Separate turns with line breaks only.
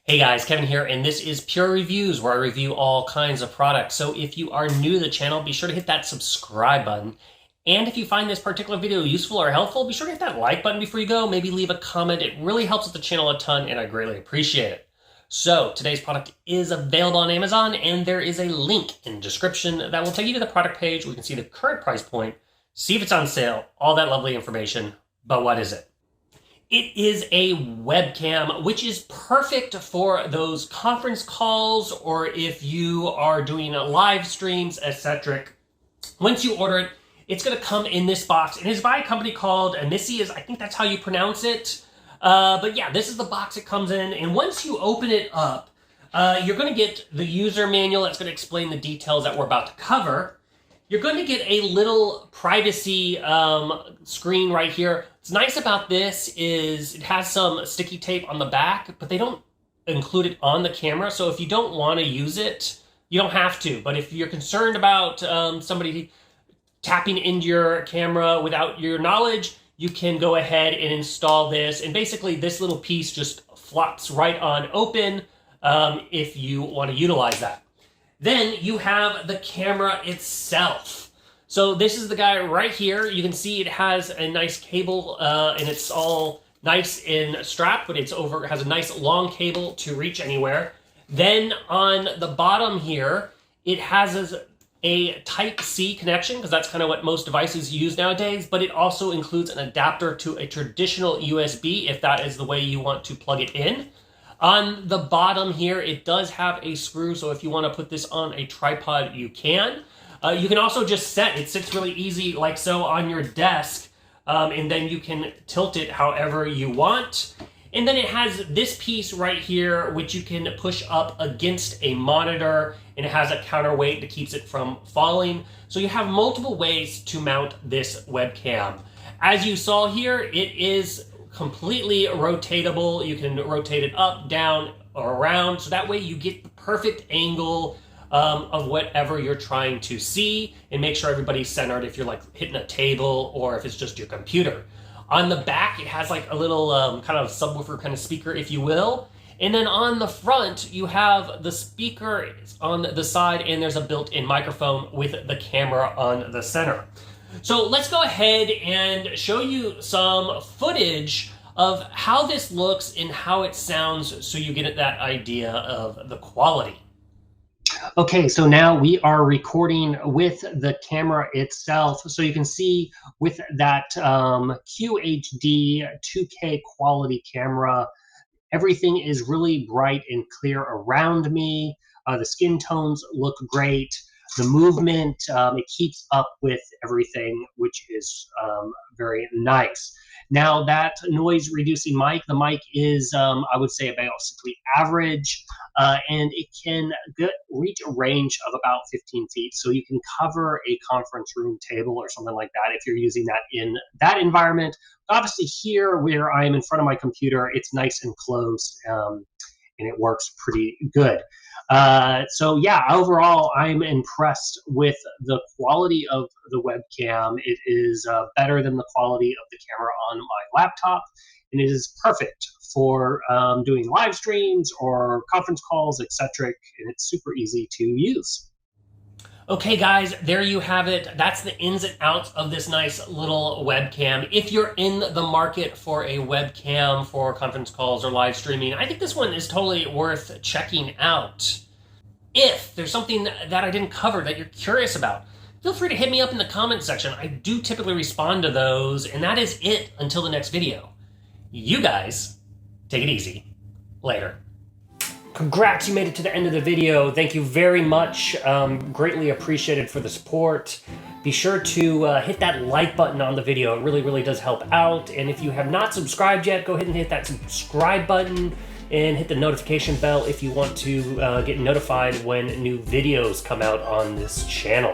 Hey guys, Kevin here, and this is Purereviews, where I review all kinds of products. So if you are new to the channel, be sure to hit that subscribe button. And if you find this particular video useful or helpful, be sure to hit that like button before you go. Maybe leave a comment. It really helps with the channel a ton, and I greatly appreciate it. So today's product is available on Amazon, and there is a link in the description that will take you to the product page where you can see the current price point, see if it's on sale, all that lovely information. But what is it? It is a webcam, which is perfect for those conference calls or if you are doing live streams, etc. Once you order it, it's going to come in this box. It is by a company called iMiSES. I think that's how you pronounce it. But yeah, this is the box it comes in. And once you open it up, you're going to get the user manual that's going to explain the details that we're about to cover. You're going to get a little privacy screen right here. What's nice about this is it has some sticky tape on the back, but they don't include it on the camera. So if you don't want to use it, you don't have to. But if you're concerned about somebody tapping into your camera without your knowledge, you can go ahead and install this. And basically this little piece just flops right on open if you want to utilize that. Then you have the camera itself. So this is the guy right here. You can see it has a nice cable and it's all nice and strapped, but it has a nice long cable to reach anywhere. Then on the bottom here, it has a Type-C connection because that's kind of what most devices use nowadays, but it also includes an adapter to a traditional USB if that is the way you want to plug it in. On the bottom here, it does have a screw, so if you want to put this on a tripod, you can. You can also just it sits really easy like so on your desk, and then you can tilt it however you want. And then it has this piece right here, which you can push up against a monitor, and it has a counterweight that keeps it from falling. So you have multiple ways to mount this webcam. As you saw here, it is completely rotatable. You can rotate it up, down, or around, so that way you get the perfect angle of whatever you're trying to see and make sure everybody's centered if you're like hitting a table or if it's just your computer. On the back, it has like a little kind of subwoofer kind of speaker, if you will. And then on the front, you have the speaker on the side, and there's a built-in microphone with the camera on the center. So let's go ahead and show you some footage of how this looks and how it sounds so you get that idea of the quality. Okay, so now we are recording with the camera itself. So you can see with that QHD 2K quality camera, everything is really bright and clear around me. The skin tones look great. The movement, it keeps up with everything, which is very nice. Now that noise reducing mic, the mic is, I would say, basically average, and it can reach a range of about 15 feet. So you can cover a conference room table or something like that if you're using that in that environment. Obviously here where I am in front of my computer, it's nice and close, and it works pretty good. So yeah, overall, I'm impressed with the quality of the webcam. It is better than the quality of the camera on my laptop, and it is perfect for doing live streams or conference calls, etc. And it's super easy to use. Okay guys, there you have it. That's the ins and outs of this nice little webcam. If you're in the market for a webcam for conference calls or live streaming, I think this one is totally worth checking out. If there's something that I didn't cover that you're curious about, feel free to hit me up in the comments section. I do typically respond to those, and that is it until the next video. You guys, take it easy. Later. Congrats, you made it to the end of the video. Thank you very much. Greatly appreciated for the support. Be sure to hit that like button on the video. It really, really does help out. And if you have not subscribed yet, go ahead and hit that subscribe button and hit the notification bell if you want to get notified when new videos come out on this channel.